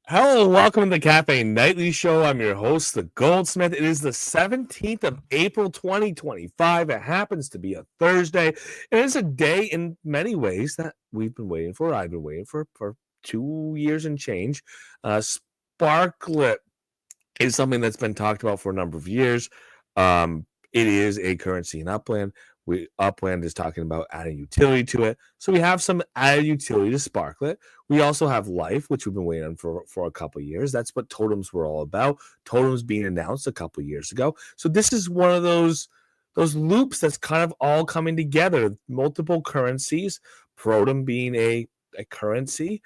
Hello, and welcome to the Cafe Nightly Show. I'm your host, the Goldsmith. It is the 17th of April, 2025. It happens to be a Thursday, and it's a day in many ways that we've been waiting for. I've been waiting for 2 years and change. Sparklet is something that's been talked about for a number of years. It is a currency in Upland. Upland is talking about adding utility to it. So we have some added utility to Sparklet. We also have Life, which we've been waiting on for a couple of years. That's what totems were all about. Totems being announced a couple of years ago. So this is one of those loops that's kind of all coming together. Multiple currencies, Protem being a currency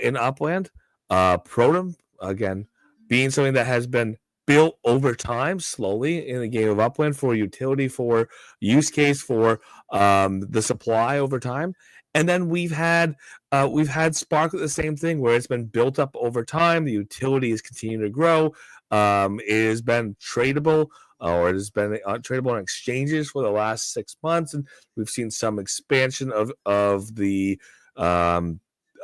in Upland. Protem, again, being something that has been built over time slowly in the game of Upland for utility, for use case, for the supply over time. And then we've had Sparklet, the same thing, where it's been built up over time. The utility is continuing to grow. It has been tradable, or it has been tradable on exchanges for the last 6 months, and we've seen some expansion of the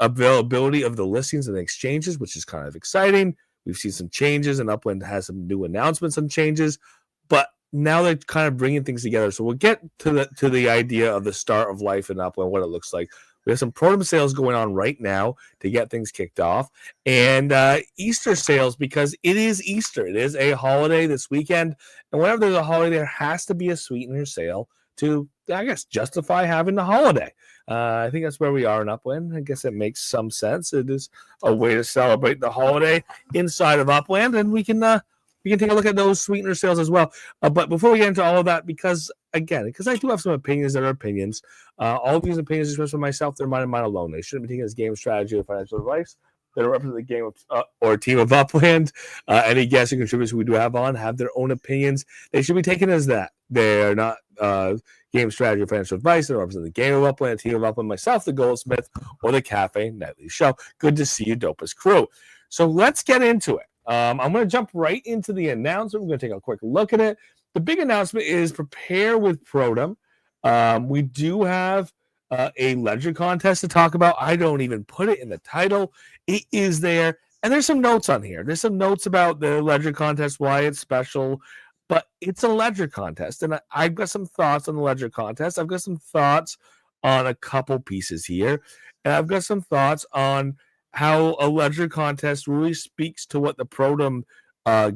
availability of the listings and the exchanges, which is kind of exciting. We've seen some changes, and Upland has some new announcements on changes, but now they're kind of bringing things together. So we'll get to the idea of the start of life in Upland, what it looks like. We have some Protem sales going on right now to get things kicked off, and Easter sales, because it is Easter. It is a holiday this weekend, and whenever there's a holiday, there has to be a sweetener sale to, I guess, justify having the holiday. I think that's where we are in Upland. I guess it makes some sense. It is a way to celebrate the holiday inside of Upland, and we can take a look at those sweetener sales as well. But before we get into all of that, because I do have some opinions that are opinions. All of these opinions expressed by myself, they're mine and mine alone. They shouldn't be taken as game strategy or financial advice. They don't represent the game of, or team of Upland. Any guests and contributors who we do have on have their own opinions. They should be taken as that. They are not game strategy or financial advice. They represent the game of Upland, team of Upland, myself, the Goldsmith, or the Cafe Nightly Show. Good to see you, dopest crew. So let's get into it. I'm going to jump right into the announcement. We're going to take a quick look at it. The big announcement is prepare with Protem. We do have a ledger contest to talk about. I don't even put it in the title. It is there. And there's some notes on here. There's some notes about the ledger contest, why it's special. But it's a ledger contest. And I've got some thoughts on the ledger contest. I've got some thoughts on a couple pieces here. And I've got some thoughts on how a ledger contest really speaks to what the Protem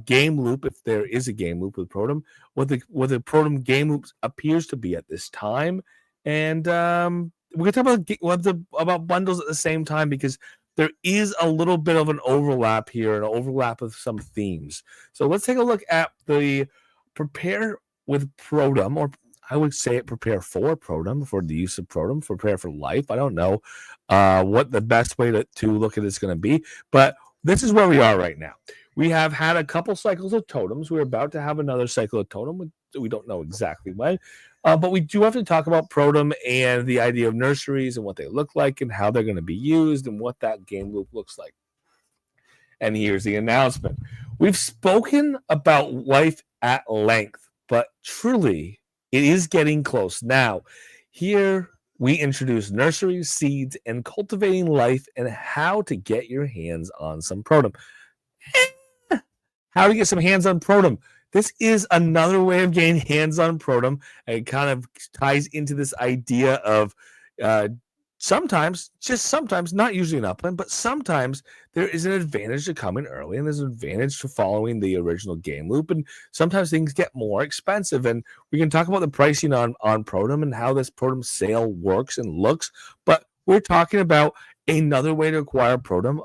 game loop, if there is a game loop with Protem, what the Protem game loop appears to be at this time. And we're going to talk about bundles at the same time, because there is a little bit of an overlap here, an overlap of some themes. So let's take a look at the prepare with Protem, or I would say it prepare for Protem, for the use of Protem, prepare for life. I don't know what the best way to look at it's going to be, but this is where we are right now. We have had a couple cycles of totems. We're about to have another cycle of totem. We don't know exactly when, but we do have to talk about Protem and the idea of nurseries and what they look like and how they're going to be used and what that game loop looks like. And here's the announcement. We've spoken about life at length, but truly, it is getting close. Now, here we introduce nurseries, seeds, and cultivating life, and how to get your hands on some Protem. How to get some hands on Protem. This is another way of getting hands on Protem, and it kind of ties into this idea of sometimes, not usually in Upland, but sometimes there is an advantage to coming early, and there's an advantage to following the original game loop, and sometimes things get more expensive. And we can talk about the pricing on Protem and how this Protem sale works and looks, but we're talking about another way to acquire Protem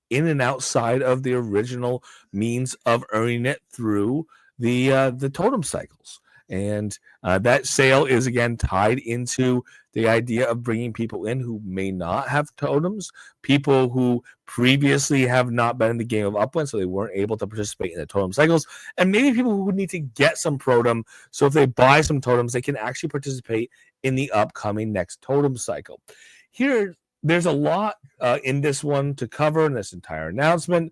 in and outside of the original means of earning it through the totem cycles. And that sale is, again, tied into the idea of bringing people in who may not have totems, people who previously have not been in the game of Upland, so they weren't able to participate in the totem cycles, and maybe people who need to get some Protem, so if they buy some totems, they can actually participate in the upcoming next totem cycle. There's a lot in this one to cover in this entire announcement,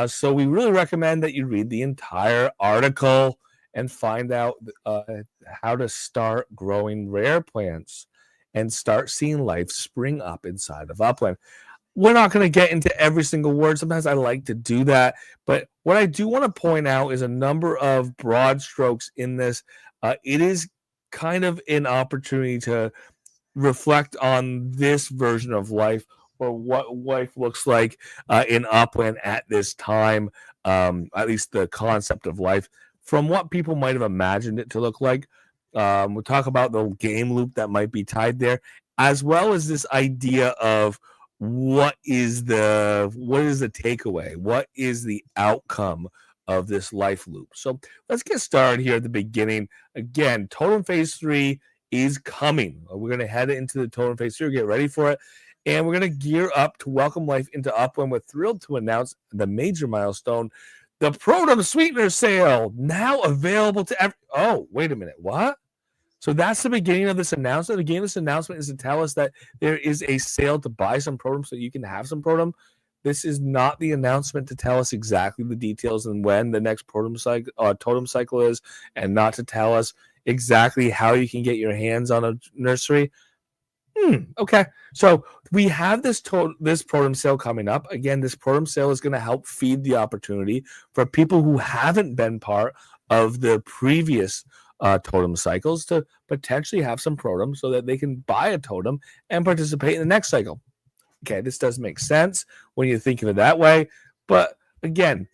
so we really recommend that you read the entire article and find out how to start growing rare plants and start seeing life spring up inside of Upland. we're not going to get into every single word. Sometimes I like to do that. But what I do want to point out is a number of broad strokes in this. It is kind of an opportunity to reflect on this version of life, or what life looks like in Upland at this time, at least the concept of life, from what people might have imagined it to look like. We'll talk about the game loop that might be tied there, as well as this idea of what is the takeaway, what is the outcome of this life loop. So let's get started here at the beginning. Again, Totem Phase 3 is coming. We're going to head into the Totem Phase 3, get ready for it, and we're going to gear up to welcome life into Upland. We're thrilled to announce the major milestone, the Protem Sweetener Sale, now available to oh, wait a minute, what? So that's the beginning of this announcement. The beginning of this announcement is to tell us that there is a sale to buy some Protem so you can have some Protem. This is not the announcement to tell us exactly the details and when the next totem cycle is, and not to tell us exactly how you can get your hands on a nursery. Okay, so we have this Protem sale coming up. Again, this Protem sale is going to help feed the opportunity for people who haven't been part of the previous totem cycles to potentially have some Protem so that they can buy a totem and participate in the next cycle. Okay, this does make sense when you think of it that way. But again,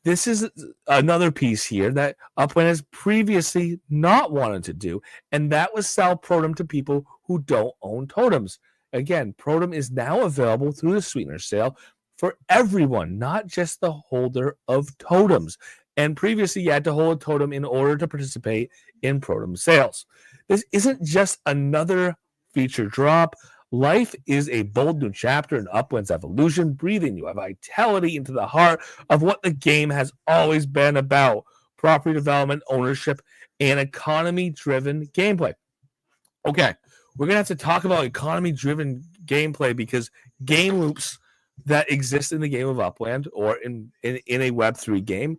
this is another piece here that Upland has previously not wanted to do, and that was sell Protem to people who don't own totems. Again, Protem is now available through the Sweetener sale for everyone, not just the holder of totems. And previously, you had to hold a totem in order to participate in Protem sales. This isn't just another feature drop. Life is a bold new chapter in Upland's evolution, breathing new vitality into the heart of what the game has always been about: property development, ownership, and economy-driven gameplay. Okay, we're going to have to talk about economy-driven gameplay because game loops that exist in the game of Upland or in a Web3 game,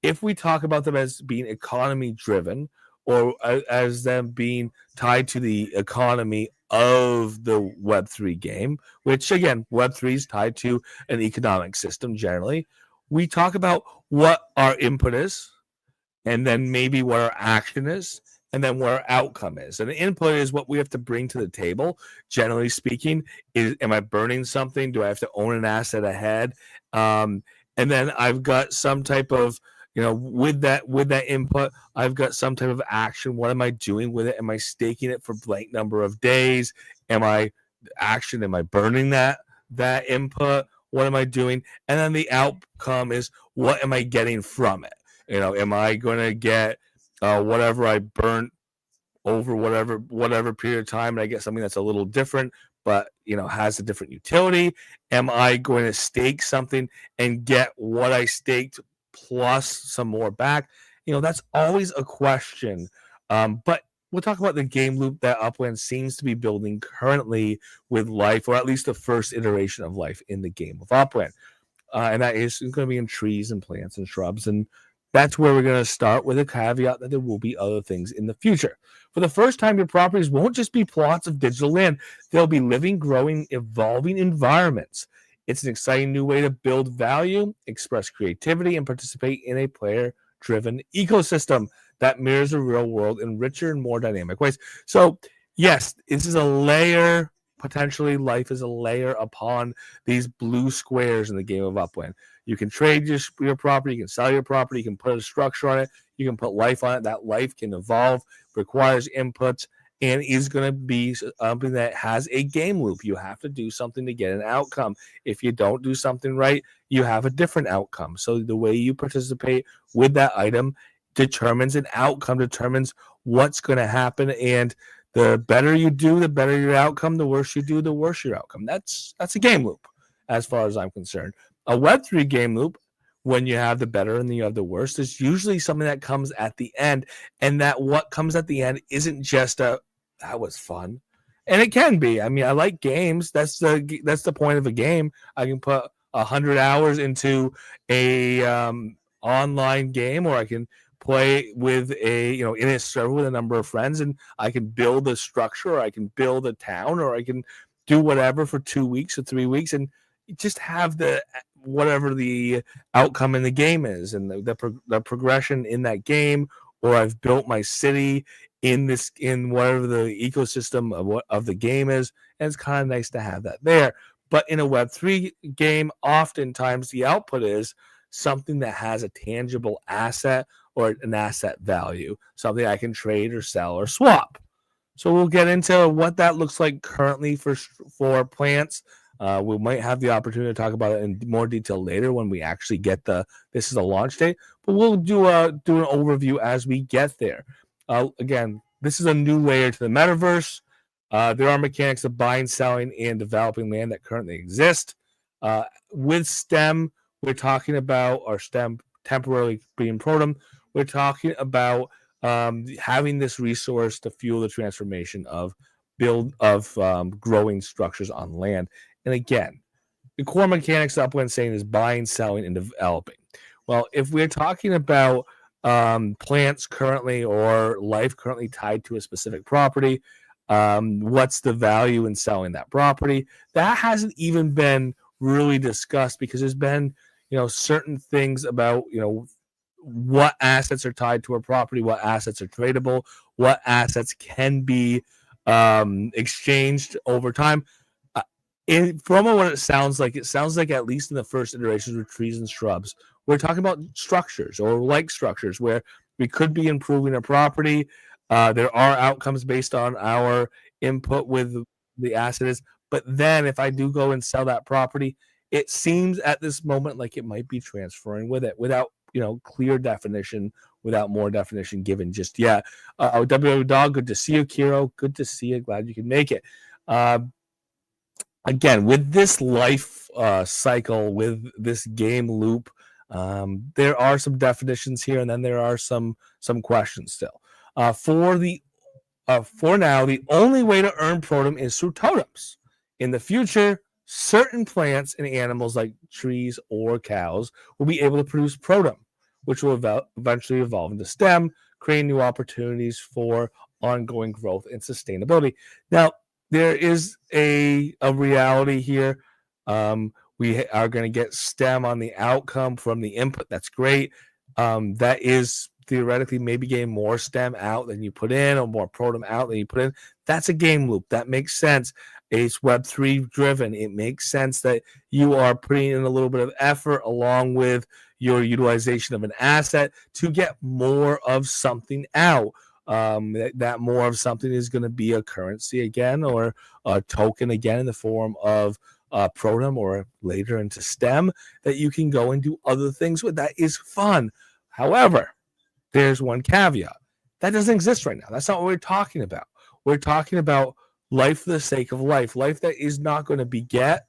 if we talk about them as being economy-driven or as them being tied to the economy of the Web3 game, which again, Web3 is tied to an economic system generally, we talk about what our input is, and then maybe what our action is, and then what our outcome is. And the input is what we have to bring to the table, generally speaking. Am I burning something? Do I have to own an asset ahead? And then I've got some type of, with that input, I've got some type of action. What am I doing with it? Am I staking it for blank number of days? Am I burning that input? What am I doing? And then the outcome is, what am I getting from it? Am I going to get whatever I burnt over whatever period of time, and I get something that's a little different, but has a different utility? Am I going to stake something and get what I staked plus some more back? That's always a question. But we'll talk about the game loop that Upland seems to be building currently with life, or at least the first iteration of life in the game of Upland. And that is going to be in trees and plants and shrubs. And that's where we're going to start, with a caveat that there will be other things in the future. For the first time, your properties won't just be plots of digital land. They'll be living, growing, evolving environments. It's an exciting new way to build value, express creativity, and participate in a player-driven ecosystem that mirrors the real world in richer and more dynamic ways. So, yes, this is a layer. Potentially, life is a layer upon these blue squares in the game of Upland. You can trade your property, you can sell your property, you can put a structure on it, you can put life on it. That life can evolve, requires inputs, and is going to be something that has a game loop. You have to do something to get an outcome. If you don't do something right, you have a different outcome. So the way you participate with that item determines an outcome, determines what's going to happen. And the better you do, the better your outcome. The worse you do, the worse your outcome. That's a game loop, as far as I'm concerned. A Web3 game loop, when you have the better and you have the worst, is usually something that comes at the end, and that what comes at the end isn't just that was fun. And it can be. I mean, I like games. That's the point of a game. I can put 100 hours into a online game, or I can play with in a server with a number of friends, and I can build a structure, or I can build a town, or I can do whatever for 2 weeks or 3 weeks, and just have the whatever the outcome in the game is, and the progression in that game, or I've built my city in whatever the ecosystem of the game is, and it's kind of nice to have that there. But in a Web3 game, oftentimes the output is something that has a tangible asset or an asset value, something I can trade or sell or swap. So we'll get into what that looks like currently for plants. We might have the opportunity to talk about it in more detail later when we actually get this is a launch date, but we'll do an overview as we get there. Again, this is a new layer to the metaverse. There are mechanics of buying, selling, and developing land that currently exist. With STEM, we're talking about, or STEM temporarily being Protem, we're talking about having this resource to fuel the transformation of growing structures on land. And again, the core mechanics of Upland saying is buying, selling, and developing. Well, if we're talking about plants currently or life currently tied to a specific property, what's the value in selling that property? That hasn't even been really discussed because there's been, certain things about, what assets are tied to a property, what assets are tradable, what assets can be exchanged over time. From what it sounds like at least in the first iterations with trees and shrubs, we're talking about structures or like structures where we could be improving a property. There are outcomes based on our input with the assets, but then if I do go and sell that property, it seems at this moment like it might be transferring with it without clear definition, without more definition given just yet. WW Dog, good to see you. Kiro, good to see you. Glad you can make it. Again, with this life cycle, with this game loop, there are some definitions here, and then there are some questions still. For now, the only way to earn Protem is through totems. In the future, certain plants and animals like trees or cows will be able to produce Protem, which will eventually evolve into STEM, creating new opportunities for ongoing growth and sustainability. Now, there is a reality here. We are going to get STEM on the outcome from the input. That's great. That is theoretically maybe getting more STEM out than you put in, or more Protem out than you put in. That's a game loop. That makes sense. It's Web3 driven. It makes sense that you are putting in a little bit of effort along with your utilization of an asset to get more of something out. That more of something is going to be a currency again, or a token again in the form of Protem, or later into STEM that you can go and do other things with. That is fun. However, there's one caveat. That doesn't exist right now. That's not what we're talking about. We're talking about life for the sake of life that is not going to beget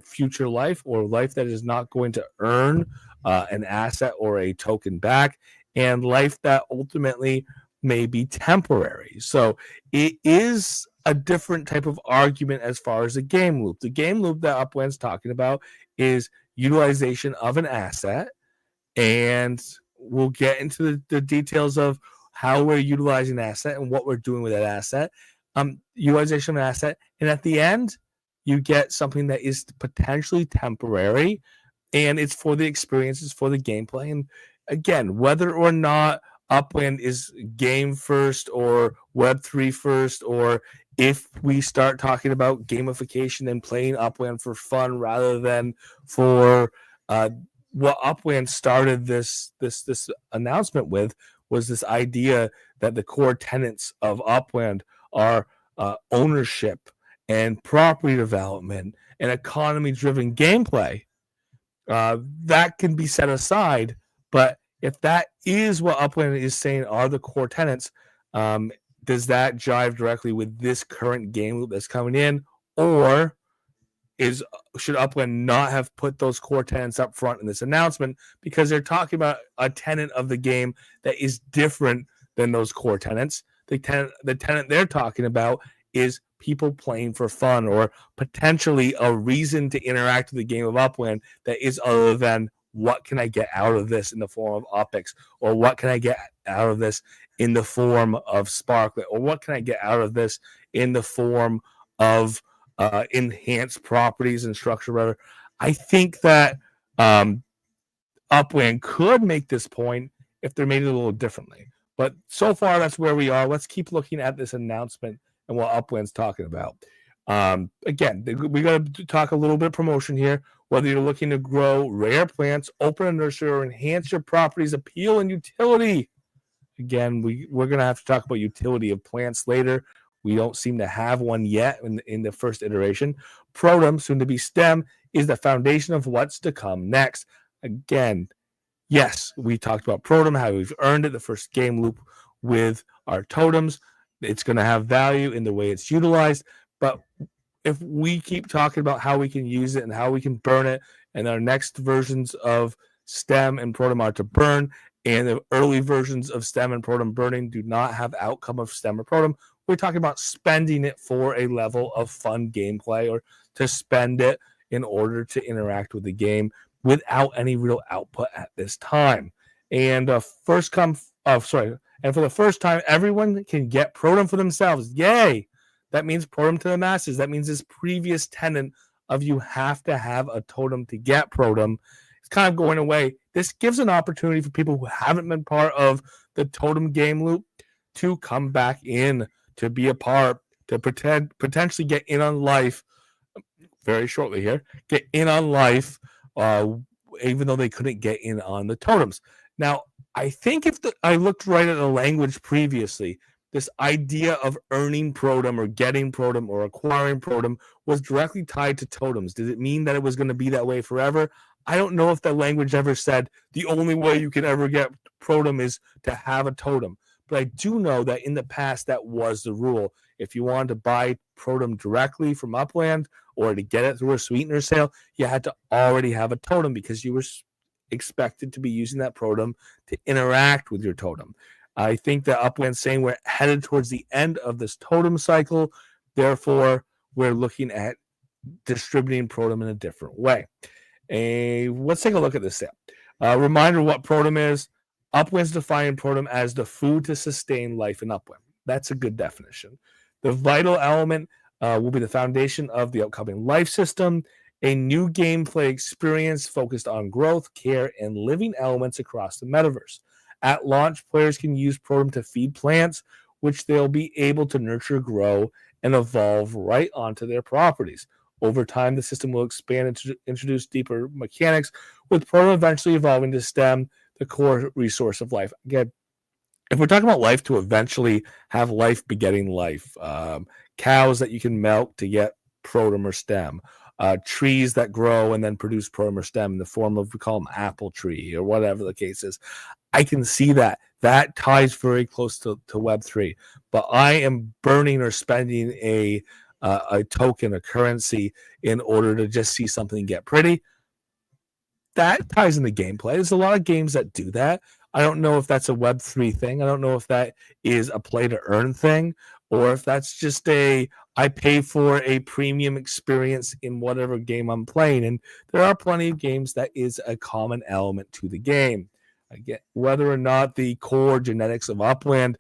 future life, or life that is not going to earn an asset or a token back, and life that ultimately may be temporary. So it is a different type of argument as far as the game loop. The game loop that Upland's talking about is utilization of an asset, and we'll get into the details of how we're utilizing an asset and what we're doing with that asset. Utilization of an asset, and at the end, you get something that is potentially temporary, and it's for the experiences, for the gameplay. And again, whether or not Upland is game first or Web3 first, or if we start talking about gamification and playing Upland for fun rather than for what Upland started this announcement with, was this idea that the core tenets of Upland are ownership and property development and economy-driven gameplay. That can be set aside, but if that is what Upland is saying are the core tenets, does that jive directly with this current game loop that's coming in, or should Upland not have put those core tenets up front in this announcement because they're talking about a tenet of the game that is different than those core tenets? The tenet they're talking about is people playing for fun, or potentially a reason to interact with the game of Upland that is other than what can I get out of this in the form of optics, or what can I get out of this in the form of Sparklet, or what can I get out of this in the form of enhanced properties and structure, rather. I think that Upland could make this point if they're made it a little differently. But so far, that's where we are. Let's keep looking at this announcement and what Upland's talking about. Again, we got to talk a little bit of promotion here. Whether you're looking to grow rare plants, open a nursery, or enhance your property's appeal and utility. Again, we're going to have to talk about utility of plants later. We don't seem to have one yet in the first iteration. Protem, soon to be STEM, is the foundation of what's to come next. Again, yes, we talked about Protem, how we've earned it, the first game loop with our totems. It's going to have value in the way it's utilized. But if we keep talking about how we can use it and how we can burn it, and our next versions of STEM and Protem are to burn, and the early versions of STEM and Protem burning do not have outcome of STEM or Protem, we're talking about spending it for a level of fun gameplay, or to spend it in order to interact with the game without any real output at this time. And and for the first time, everyone can get Protem for themselves. Yay! That means Protem to the masses. That means this previous tenet of you have to have a totem to get Protem is kind of going away. This gives an opportunity for people who haven't been part of the totem game loop to come back in, to be a part, to potentially get in on life very shortly here, get in on life, even though they couldn't get in on the totems. Now, I think I looked right at the language previously, this idea of earning Protem or getting Protem or acquiring Protem was directly tied to totems. Did it mean that it was going to be that way forever? I don't know if that language ever said the only way you can ever get Protem is to have a totem. But I do know that in the past, that was the rule. If you wanted to buy Protem directly from Upland or to get it through a sweetener sale, you had to already have a totem because you were expected to be using that Protem to interact with your totem. I think that Upland's saying we're headed towards the end of this totem cycle. Therefore, we're looking at distributing Protem in a different way. Let's take a look at this step. Reminder what Protem is. Upland's defining Protem as the food to sustain life in Upland. That's a good definition. The vital element will be the foundation of the upcoming life system, a new gameplay experience focused on growth, care, and living elements across the metaverse. At launch, players can use Protem to feed plants, which they'll be able to nurture, grow, and evolve right onto their properties. Over time, the system will expand and introduce deeper mechanics, with Protem eventually evolving to STEM, the core resource of life. Again, if we're talking about life to eventually have life begetting life, cows that you can milk to get Protem or STEM, trees that grow and then produce Protem or STEM in the form of, we call them apple tree or whatever the case is. I can see that. That ties very close to Web3. But I am burning or spending a token, a currency, in order to just see something get pretty. That ties into gameplay. There's a lot of games that do that. I don't know if that's a Web3 thing. I don't know if that is a play to earn thing, or if that's just I pay for a premium experience in whatever game I'm playing. And there are plenty of games that is a common element to the game. Again, whether or not the core genetics of Upland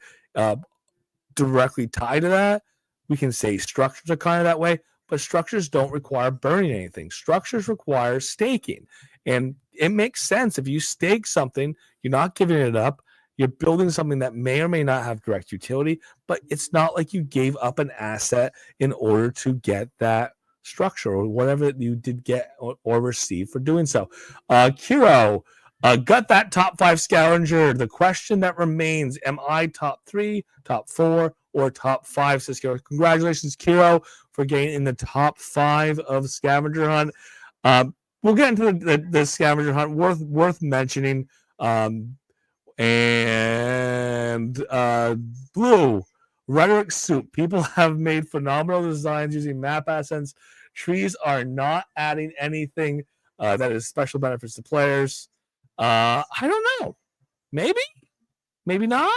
directly tie to that, we can say structures are kind of that way, but structures don't require burning anything. Structures require staking. And it makes sense. If you stake something, you're not giving it up. You're building something that may or may not have direct utility, but it's not like you gave up an asset in order to get that structure or whatever you did get or receive for doing so. Kiro, got that top 5 scavenger. The question that remains, am I top 3, top 4, or top 5, says Kiro. Congratulations, Kiro, for getting in the top 5 of Scavenger Hunt. We'll get into the Scavenger Hunt. Worth mentioning. Blue, Rhetoric Soup. People have made phenomenal designs using map assets. Trees are not adding anything that is special benefits to players. I don't know. Maybe not.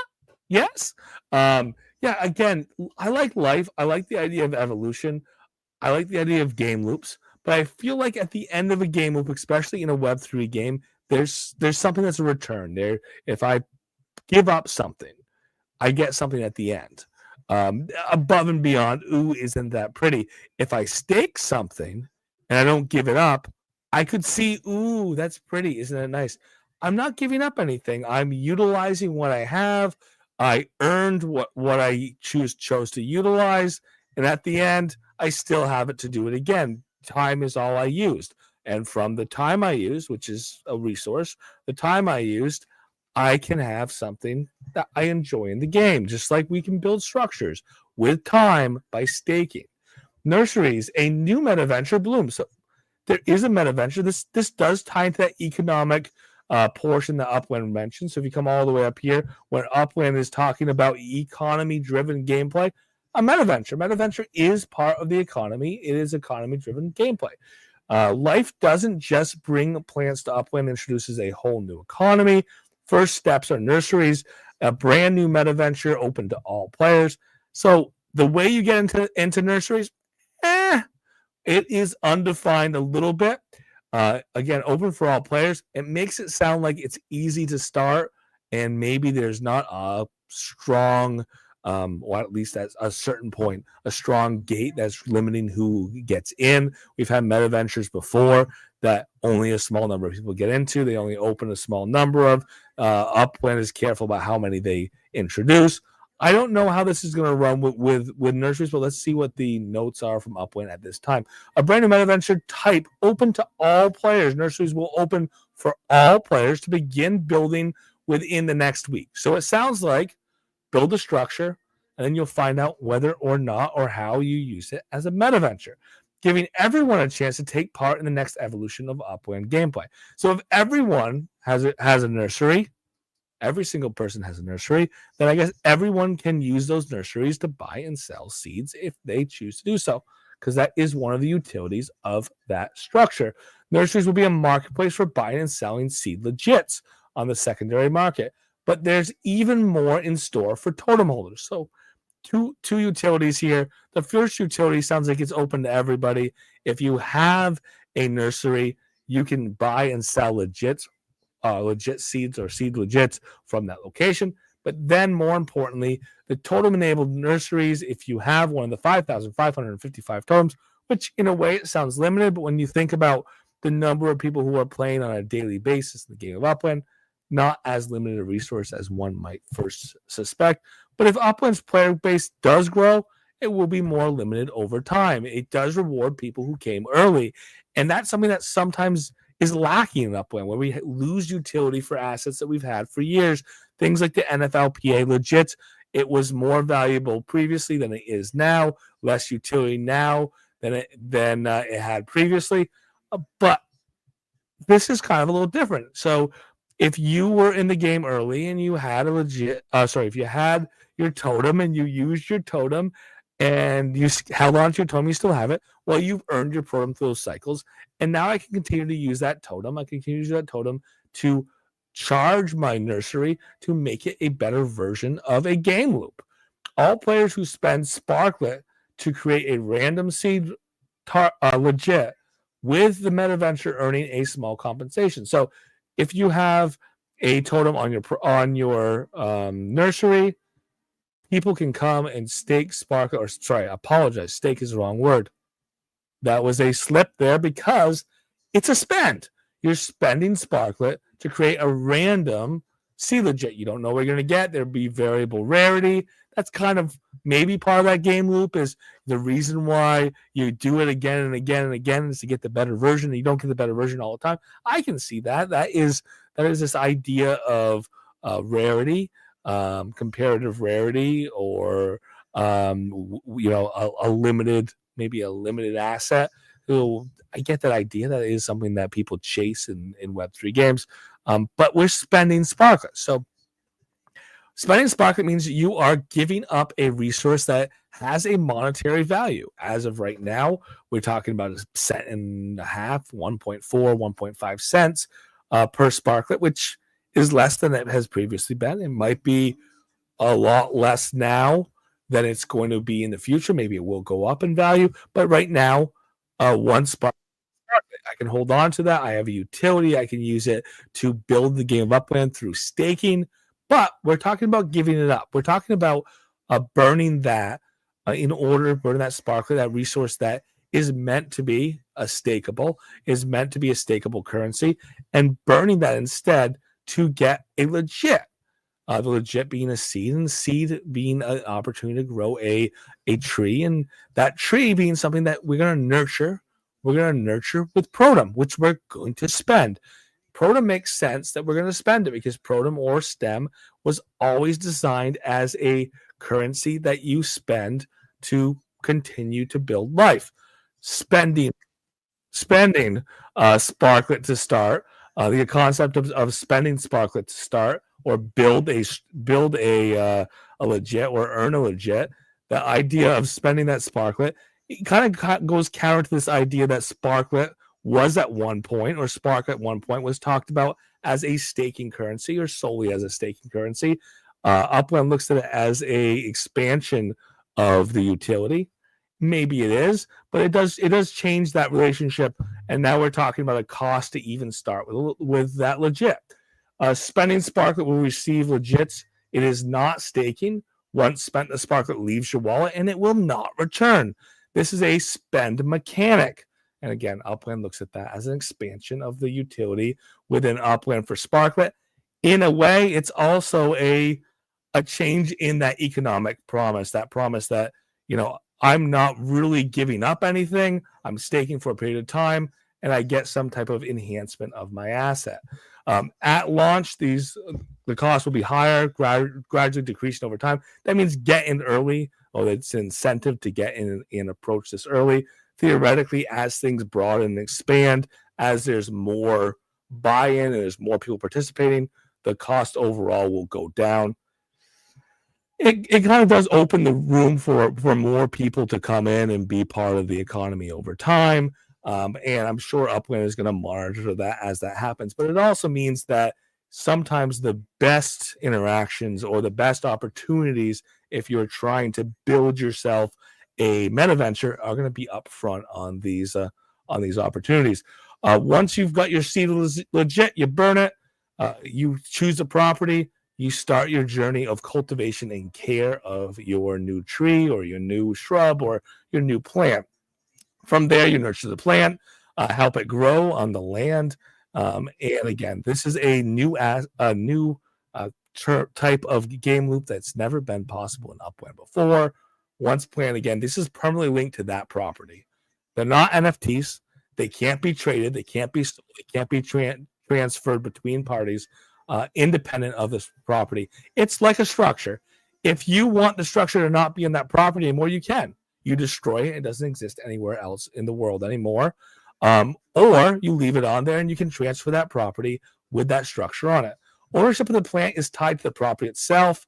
Yes. Yeah, again, I like life. I like the idea of evolution. I like the idea of game loops. But I feel like at the end of a game loop, especially in a Web3 game, there's something that's a return there. If I give up something, I get something at the end. above and beyond, ooh, isn't that pretty? If I stake something and I don't give it up, I could see, ooh, that's pretty. Isn't it nice? I'm not giving up anything. I'm utilizing what I have. I earned what I chose to utilize. And at the end, I still have it to do it again. Time is all I used. And from the time I used, which is a resource, the time I used, I can have something that I enjoy in the game, just like we can build structures with time by staking. Nurseries, a new meta venture blooms. So there is a meta venture. This does tie into that economic portion that Upland mentioned. So if you come all the way up here, when Upland is talking about economy-driven gameplay, a meta venture is part of the economy. It is economy-driven gameplay. Life doesn't just bring plants to Upland, introduces a whole new economy. First steps are nurseries, a brand new meta venture open to all players. So the way you get into nurseries, it is undefined a little bit. Again, open for all players. It makes it sound like it's easy to start, and maybe there's not a strong, or at least at a certain point, a strong gate that's limiting who gets in. We've had meta ventures before that only a small number of people get into. They only open a small number of. Upland is careful about how many they introduce. I don't know how this is going to run with nurseries, but let's see what the notes are from Upland at this time. A brand new meta venture type open to all players. Nurseries will open for all players to begin building within the next week. So it sounds like build a structure, and then you'll find out whether or not or how you use it as a meta venture, giving everyone a chance to take part in the next evolution of Upland gameplay. So if everyone has a nursery, every single person has a nursery, then I guess everyone can use those nurseries to buy and sell seeds if they choose to do so, because that is one of the utilities of that structure. Nurseries will be a marketplace for buying and selling seed legits on the secondary market, but there's even more in store for totem holders. So two utilities here. The first utility sounds like it's open to everybody. If you have a nursery, you can buy and sell legit seeds or seed legits from that location. But then more importantly, the totem enabled nurseries, if you have one of the 5,555 totems, which in a way it sounds limited, but when you think about the number of people who are playing on a daily basis in the game of Upland, not as limited a resource as one might first suspect. But if Upland's player base does grow, it will be more limited over time. It does reward people who came early. And that's something that sometimes is lacking in Upland, where we lose utility for assets that we've had for years. Things like the NFLPA legit, it was more valuable previously than it is now, less utility now than it had previously. But this is kind of a little different. So if you were in the game early and you had if you had your totem and you used your totem and you held on to your totem, you still have it. Well, you've earned your totem through those cycles. And now I can continue to use that totem. I can continue to use that totem to charge my nursery to make it a better version of a game loop. All players who spend Sparklet to create a random seed legit with the meta venture earning a small compensation. So if you have a totem on your nursery, people can come and stake Sparklet, or sorry, apologize. Stake is the wrong word. That was a slip there because it's a spend. You're spending Sparklet to create a random seed legit. You don't know what you're going to get. There'll be variable rarity. That's kind of maybe part of that game loop is the reason why you do it again and again and again is to get the better version. And you don't get the better version all the time. I can see that. That is this idea of rarity, comparative rarity, or a limited asset. So I get that idea. That is something that people chase in Web3 games. But we're spending Sparklet. So spending Sparklet means you are giving up a resource that has a monetary value. As of right now, we're talking about a cent and a half, 1.4, 1.5 cents per Sparklet, which is less than it has previously been. It might be a lot less now than it's going to be in the future. Maybe it will go up in value. But right now, one Sparklet, I can hold on to that. I have a utility. I can use it to build the game of Upland through staking. But we're talking about giving it up. We're talking about burning that burning that sparklet, that resource that is meant to be a stakeable, currency, and burning that instead to get a legit. The legit being a seed, and the seed being an opportunity to grow a tree, and that tree being something that we're going to nurture. We're going to nurture with Protem, which we're going to spend. Protem makes sense that we're going to spend it because Protem or STEM was always designed as a currency that you spend to continue to build life. Spending Sparklet to start, the concept of spending Sparklet to start, or build a legit, or earn a legit. The idea of spending that Sparklet, it kind of goes counter to this idea that Sparklet was at one point, or Spark at one point was talked about as a staking currency, or solely as a staking currency. Upland looks at it as a expansion of the utility. Maybe it is, but it does change that relationship. And now we're talking about a cost to even start with that legit. Spending Sparklet will receive legits. It is not staking. Once spent, the Sparklet leaves your wallet and it will not return. This is a spend mechanic. And again, Upland looks at that as an expansion of the utility within Upland for Sparklet. In a way, it's also a change in that economic promise, that I'm not really giving up anything. I'm staking for a period of time, and I get some type of enhancement of my asset. At launch, the cost will be higher, gradually decreasing over time. That means get in early. It's an incentive to get in and approach this early. Theoretically, as things broaden and expand, as there's more buy-in and there's more people participating, the cost overall will go down. It kind of does open the room for more people to come in and be part of the economy over time. And I'm sure Upland is going to monitor that as that happens. But it also means that sometimes the best interactions or the best opportunities, if you're trying to build yourself a meta venture, are going to be upfront on these opportunities. Once you've got your seed legit, you burn it, you choose a property, you start your journey of cultivation and care of your new tree or your new shrub or your new plant. From there, you nurture the plant, help it grow on the land. And again, this is a new type of game loop that's never been possible in Upland before. Once planted, again, this is permanently linked to that property. They're not NFTs. They can't be traded. They can't be transferred between parties. Independent of this property. It's like a structure. If you want the structure to not be in that property anymore, you can. You destroy it. It doesn't exist anywhere else in the world anymore. Or you leave it on there and you can transfer that property with that structure on it. Ownership of the plant is tied to the property itself.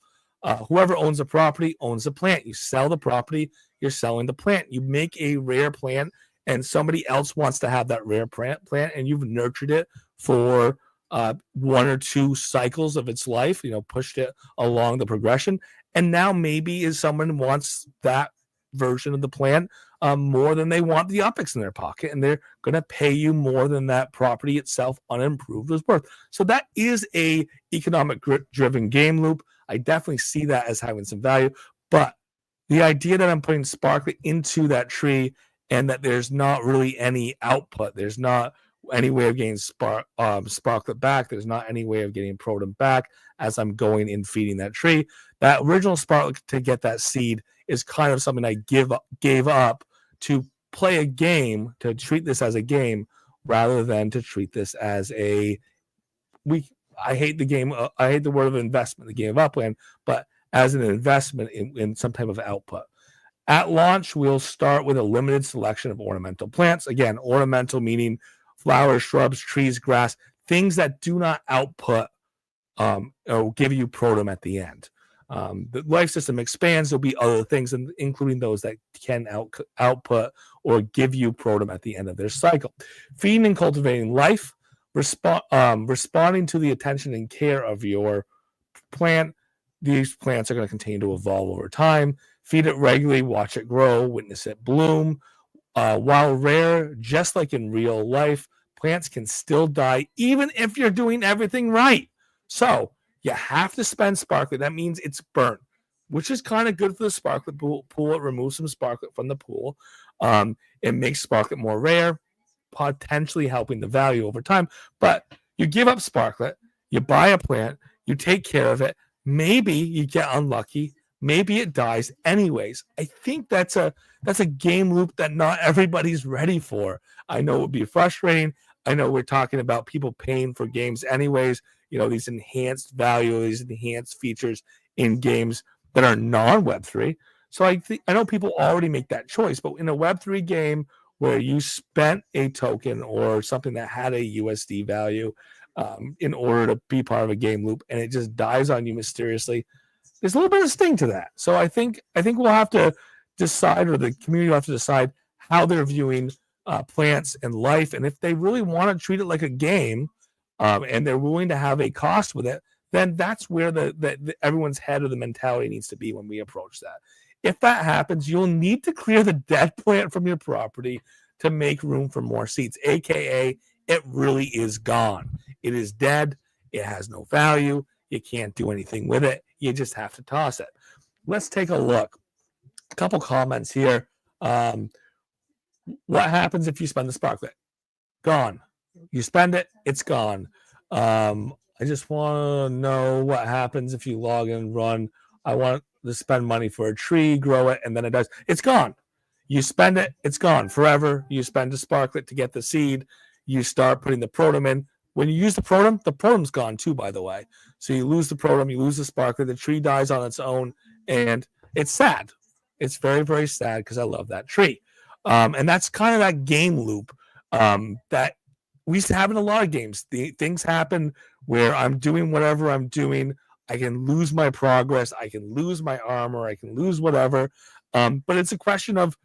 Whoever owns the property owns the plant. You sell the property, you're selling the plant. You make a rare plant and somebody else wants to have that rare plant and you've nurtured it for one or two cycles of its life, pushed it along the progression. And now maybe someone wants that version of the plant more than they want the UPX in their pocket, and they're going to pay you more than that property itself unimproved was worth. So that is a economic driven game loop. I definitely see that as having some value, but the idea that I'm putting Sparklet into that tree and that there's not really any output, there's not any way of getting Sparklet back, there's not any way of getting Protem back as I'm going and feeding that tree. That original Sparklet to get that seed is kind of something I gave up to play a game, to treat this as a game rather than to treat this as I hate the game. I hate the word of investment, the game of Upland, but as an investment in some type of output. At launch, we'll start with a limited selection of ornamental plants. Again, ornamental meaning flowers, shrubs, trees, grass, things that do not output or give you Protem at the end. The life system expands. There'll be other things, including those that can output or give you Protem at the end of their cycle. Feeding and cultivating life, responding to the attention and care of your plant. These plants are going to continue to evolve over time. Feed it regularly, watch it grow, witness it bloom. While rare, just like in real life, plants can still die even if you're doing everything right. So you have to spend Sparklet. That means it's burnt. which is kind of good for the Sparklet pool. It removes some Sparklet from the pool. It makes Sparklet more rare, potentially helping the value over time. But you give up Sparklet, you buy a plant, you take care of it. Maybe you get unlucky. Maybe it dies anyways. I think that's a game loop that not everybody's ready for. I know it would be frustrating. I know we're talking about people paying for games anyways. These enhanced value, these enhanced features in games that are non-Web3. So I know people already make that choice, but in a Web3 game where you spent a token or something that had a USD value in order to be part of a game loop, and it just dies on you mysteriously, there's a little bit of sting to that. So I think we'll have to decide, or the community will have to decide, how they're viewing plants and life, and if they really want to treat it like a game, and they're willing to have a cost with it, then that's where the everyone's head or the mentality needs to be when we approach that. If that happens, you'll need to clear the dead plant from your property to make room for more seeds, aka it really is gone. It is dead. It has no value. You can't do anything with it. You just have to toss it. Let's take a look. A couple comments here. What happens if you spend the Sparklet? Gone. You spend it, it's gone. I just want to know what happens if you log in and run. I want to spend money for a tree, grow it, and then it dies. It's gone. You spend it, it's gone forever. You spend a Sparklet to get the seed. You start putting the Protem in. When you use the Protem's gone too, by the way. So you lose the Protem, you lose the Sparklet, the tree dies on its own, and it's sad. It's very, very sad because I love that tree. And that's kind of that game loop that we used to have in a lot of games. Things happen where I'm doing whatever I'm doing. I can lose my progress. I can lose my armor. I can lose whatever. But it's a question of,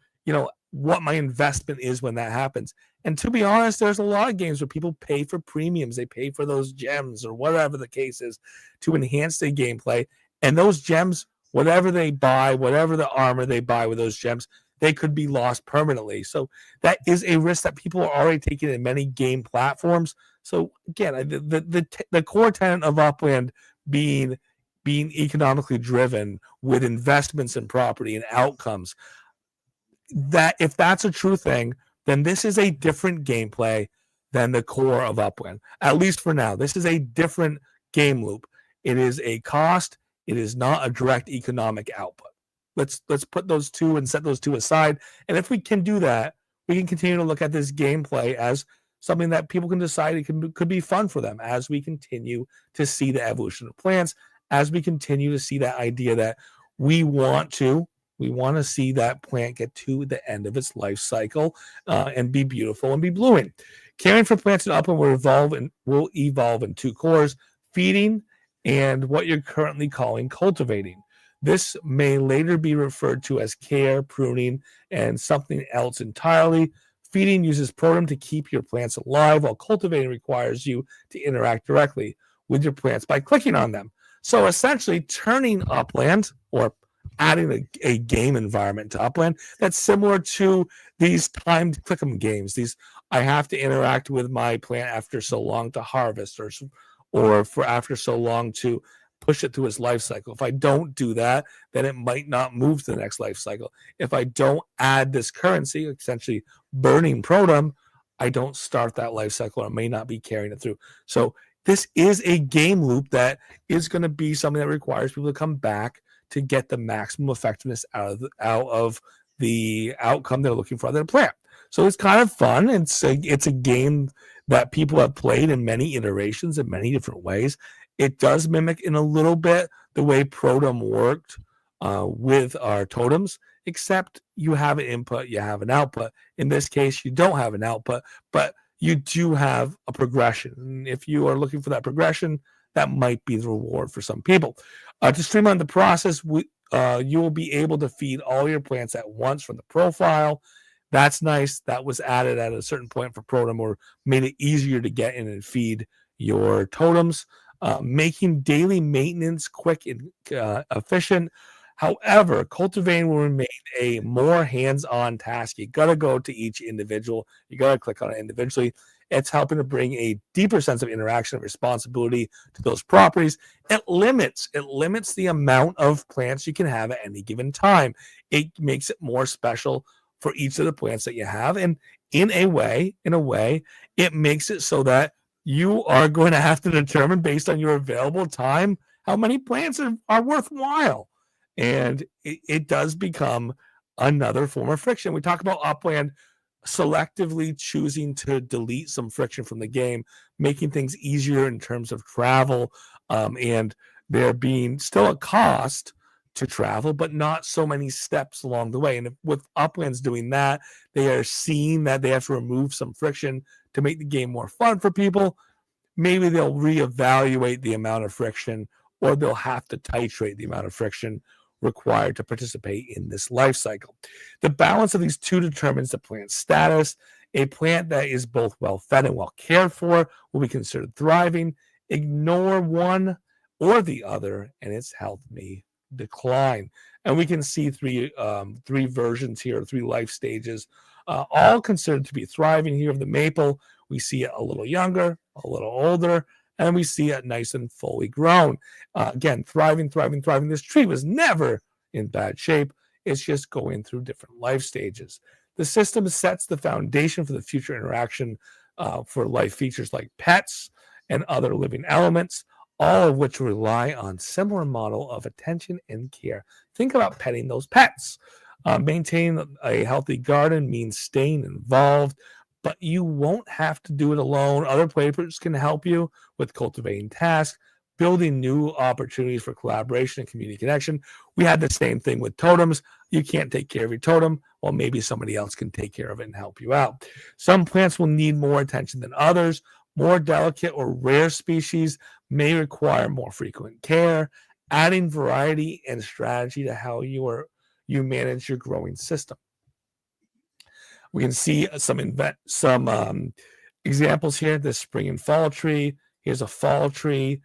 what my investment is when that happens. And to be honest, there's a lot of games where people pay for premiums. They pay for those gems or whatever the case is to enhance their gameplay. And those gems, whatever they buy, whatever the armor they buy with those gems, they could be lost permanently. So that is a risk that people are already taking in many game platforms. So again, the core tenet of Upland being economically driven with investments in property and outcomes, that if that's a true thing, then this is a different gameplay than the core of Upland. At least for now, this is a different game loop. It is a cost. It is not a direct economic output. Let's put those two and set those two aside. And if we can do that, we can continue to look at this gameplay as something that people can decide it could be fun for them as we continue to see the evolution of plants, as we continue to see that idea that we want to see that plant get to the end of its life cycle and be beautiful and be blooming. Caring for plants in Upland will evolve in two cores: feeding and what you're currently calling cultivating. This may later be referred to as care, pruning, and something else entirely. Feeding uses Protem to keep your plants alive, while cultivating requires you to interact directly with your plants by clicking on them. So essentially turning Upland, or adding a game environment to Upland that's similar to these timed click'em games. I have to interact with my plant after so long to harvest, or for after so long to push it through its life cycle. If I don't do that, then it might not move to the next life cycle. If I don't add this currency, essentially burning Protem, I don't start that life cycle, or may not be carrying it through. So this is a game loop that is going to be something that requires people to come back to get the maximum effectiveness out of the outcome they're looking for out of their plant. So it's kind of fun. It's a game that people have played in many iterations in many different ways. It does mimic in a little bit the way Protem worked with our totems, except you have an input, you have an output. In this case, you don't have an output, but you do have a progression. And if you are looking for that progression, that might be the reward for some people. To streamline the process, you will be able to feed all your plants at once from the profile. That's nice. That was added at a certain point for Protem, or made it easier to get in and feed your totems, making daily maintenance quick and efficient. However, cultivating will remain a more hands-on task. You got to go to each individual. You got to click on it individually. It's helping to bring a deeper sense of interaction and responsibility to those properties. It limits the amount of plants you can have at any given time. It makes it more special for each of the plants that you have. And in a way, it makes it so that you are going to have to determine based on your available time how many plants are worthwhile. And it does become another form of friction. We talk about Upland selectively choosing to delete some friction from the game, making things easier in terms of travel, and there being still a cost to travel, but not so many steps along the way. And with Uplands doing that, they are seeing that they have to remove some friction to make the game more fun for people. Maybe they'll reevaluate the amount of friction, or they'll have to titrate the amount of friction required to participate in this life cycle. The balance of these two determines the plant's status. A plant that is both well fed and well cared for will be considered thriving. Ignore one or the other, and its health may decline. And we can see three versions here, 3 life stages, all considered to be thriving. Here of the maple, we see it a little younger, a little older, and we see it nice and fully grown. Again, thriving. This tree was never in bad shape. It's just going through different life stages. The system sets the foundation for the future interaction for life features like pets and other living elements, all of which rely on similar model of attention and care. Think about petting those pets. Maintaining a healthy garden means staying involved, but you won't have to do it alone. Other players can help you with cultivating tasks, building new opportunities for collaboration and community connection. We had the same thing with totems. You can't take care of your totem. Well, maybe somebody else can take care of it and help you out. Some plants will need more attention than others. More delicate or rare species may require more frequent care. Adding variety and strategy to how you manage your growing system. We can see some examples here. This spring and fall tree. Here's a fall tree.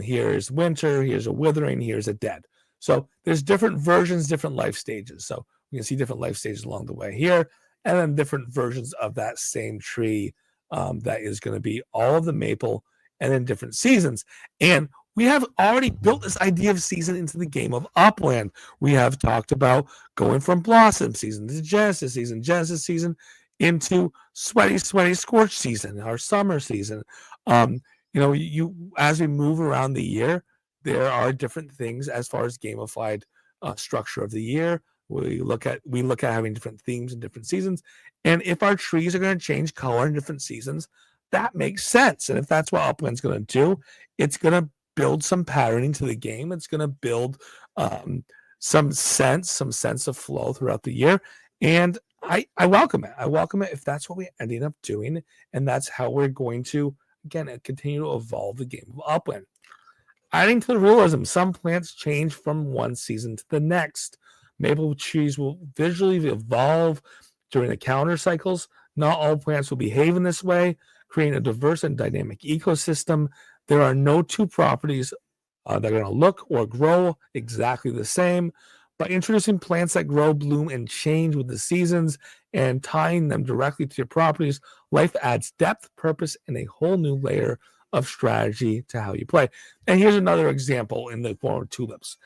Here's winter. Here's a withering. Here's a dead. So there's different versions, different life stages. So we can see different life stages along the way here, and then different versions of that same tree that is going to be all of the maple, and then different seasons. And we have already built this idea of season into the game of Upland. We have talked about going from Blossom season to Genesis season into Sweaty Scorch season, our summer season. As we move around the year, there are different things as far as gamified structure of the year. We look at having different themes in different seasons, and if our trees are going to change color in different seasons, that makes sense. And if that's what Upland's going to do, it's going to build some patterning to the game. It's going to build some sense of flow throughout the year. And I welcome it. I welcome it if that's what we're ending up doing. And that's how we're going to, again, continue to evolve the game of Upland. Adding to the realism, some plants change from one season to the next. Maple trees will visually evolve during the calendar cycles. Not all plants will behave in this way, creating a diverse and dynamic ecosystem. There are no two properties that are going to look or grow exactly the same. By introducing plants that grow, bloom, and change with the seasons and tying them directly to your properties, life adds depth, purpose, and a whole new layer of strategy to how you play. And here's another example in the form of tulips.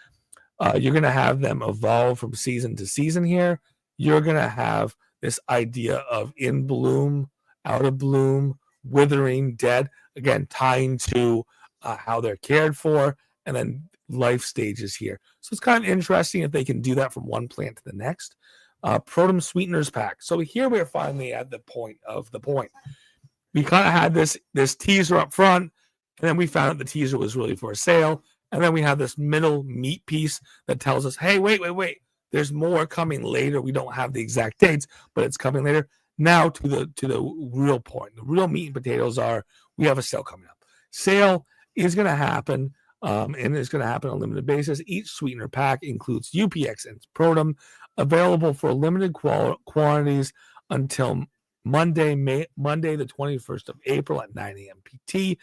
You're going to have them evolve from season to season here. You're going to have this idea of in bloom, out of bloom, withering, dead, again, tying to how they're cared for, and then life stages here. So it's kind of interesting if they can do that from one plant to the next. Protem sweeteners pack. So here we're finally at the point. We kind of had this teaser up front, and then we found out the teaser was really for sale. And then we have this middle meat piece that tells us, hey, wait. There's more coming later. We don't have the exact dates, but it's coming later. Now to the real point. The real meat and potatoes are, we have a sale coming up. Sale is going to happen, and it's going to happen on a limited basis. Each sweetener pack includes UPX and Protem, available for limited quantities until Monday, the 21st of April at 9 a.m. PT,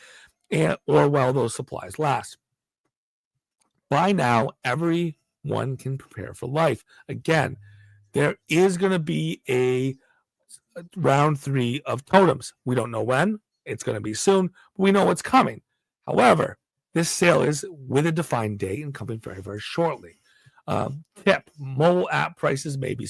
or while those supplies last. By now, everyone can prepare for life. Again, there is going to be round 3 of totems. We don't know when. It's going to be soon, but we know it's coming. However, this sale is with a defined date and coming very, very shortly. Tip, mobile app prices may be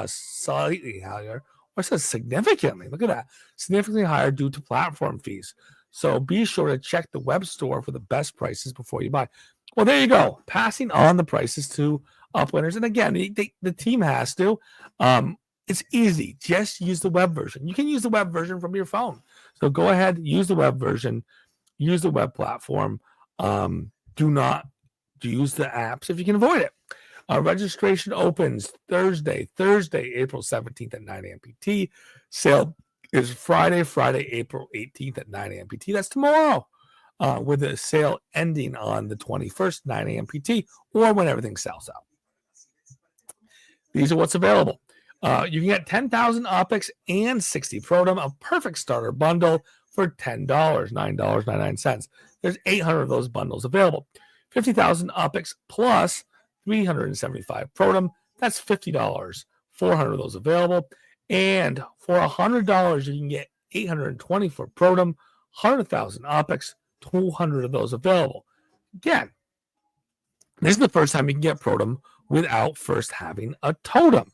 slightly higher, or it says significantly. Look at that. Significantly higher due to platform fees. So be sure to check the web store for the best prices before you buy. Well, there you go. Passing on the prices to Uplanders. And again, the team has to. It's easy. Just use the web version. You can use the web version from your phone. So go ahead, use the web version, use the web platform. Do not use the apps if you can avoid it. Registration opens Thursday, April 17th at 9 a.m. PT. Sale is Friday, April 18th at 9 a.m. PT. That's tomorrow, with the sale ending on the 21st, 9 a.m. PT, or when everything sells out. These are what's available. You can get 10,000 OPIX and 60 Protem, a perfect starter bundle for $10, $9.99. There's 800 of those bundles available. 50,000 OPIX plus 375 Protem, that's $50. 400 of those available. And for $100, you can get 820 for Protem, 100,000 OPIX, 200 of those available. Again, this is the first time you can get Protem without first having a totem.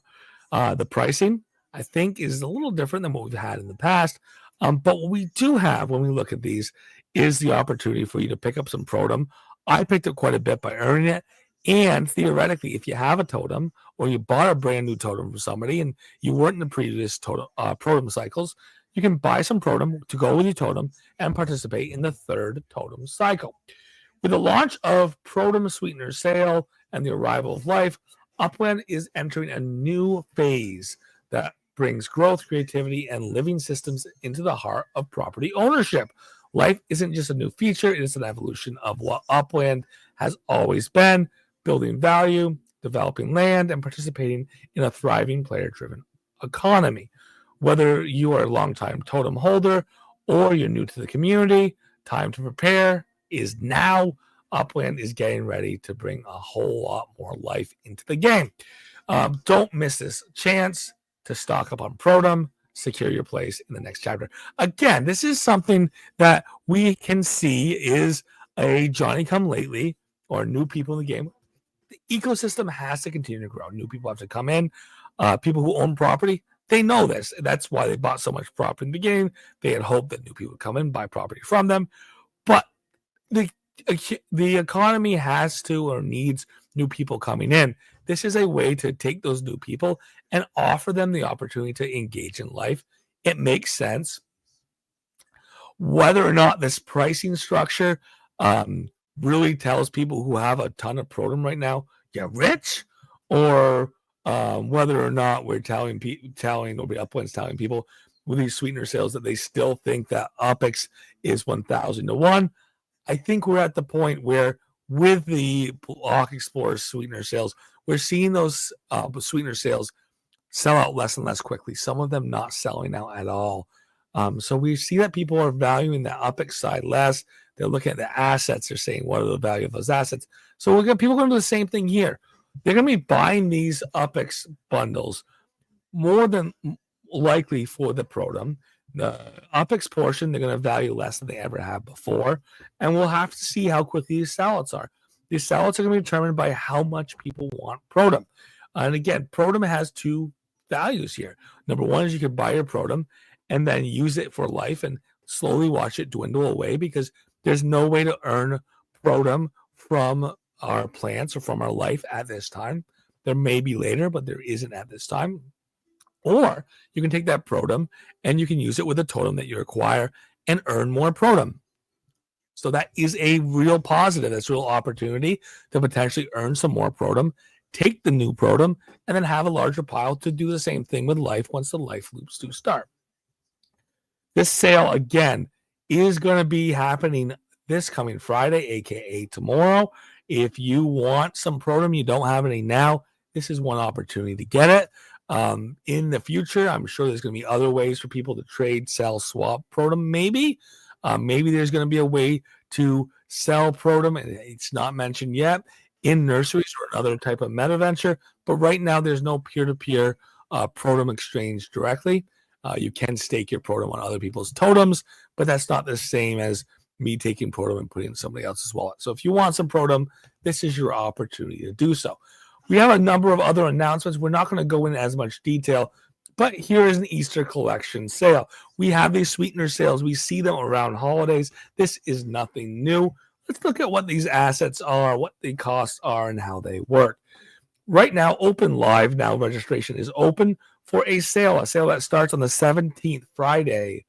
The pricing, I think, is a little different than what we've had in the past. But what we do have when we look at these is the opportunity for you to pick up some Protem. I picked up quite a bit by earning it. And theoretically, if you have a totem or you bought a brand new totem from somebody and you weren't in the previous Protem cycles, you can buy some Protem to go with your totem and participate in the third totem cycle. With the launch of Protem Sweetener sale and the arrival of life, Upland is entering a new phase that brings growth, creativity, and living systems into the heart of property ownership. Life isn't just a new feature, it is an evolution of what Upland has always been, building value, developing land, and participating in a thriving player-driven economy. Whether you are a longtime totem holder or you're new to the community, time to prepare is now. Upland is getting ready to bring a whole lot more life into the game. Don't miss this chance to stock up on Protem, secure your place in the next chapter. Again, this is something that we can see is a Johnny-come-lately or new people in the game. The ecosystem has to continue to grow. New people have to come in. People who own property, they know this. That's why they bought so much property in the beginning. They had hoped that new people would come in, buy property from them. But the economy has to or needs new people coming in. This is a way to take those new people and offer them the opportunity to engage in life. It makes sense. Whether or not this pricing structure really tells people who have a ton of Protem right now, you're rich, or whether or not we're telling Upland's telling people with these sweetener sales that they still think that OPIX is 1,000 to 1. I think we're at the point where with the Block Explorer sweetener sales, we're seeing those sweetener sales sell out less and less quickly. Some of them not selling out at all. So we see that people are valuing the OPIX side less. They're looking at the assets. They're saying, what are the value of those assets? So people are going to do the same thing here. They're going to be buying these OPIX bundles more than likely for the Protem. The OPIX portion, they're going to value less than they ever have before. And we'll have to see how quickly these sell-outs are. These sell-outs are going to be determined by how much people want Protem. And again, Protem has two values here. Number one is you can buy your Protem and then use it for life and slowly watch it dwindle away, because there's no way to earn Protem from our plants or from our life at this time. There may be later, but there isn't at this time. Or you can take that Protem and you can use it with a totem that you acquire and earn more Protem. So that is a real positive. That's a real opportunity to potentially earn some more Protem, take the new Protem, and then have a larger pile to do the same thing with life once the life loops do start. This sale, again, is going to be happening this coming Friday, aka tomorrow. If you want some Protem, you don't have any now, this is one opportunity to get it. In the future, I'm sure there's going to be other ways for people to trade, sell, swap Protem. Maybe there's going to be a way to sell Protem, and it's not mentioned yet, in nurseries or another type of meta venture. But right now, there's no peer-to-peer Protem exchange directly. You can stake your Protem on other people's totems, but that's not the same as me taking Protem and putting in somebody else's wallet. So if you want some Protem, this is your opportunity to do so. We have a number of other announcements. We're not going to go in as much detail, but here is an Easter collection sale. We have these sweetener sales. We see them around holidays. This is nothing new. Let's look at what these assets are, what the costs are, and how they work. Right now, open live now. Registration is open for a sale that starts on the 17th, Friday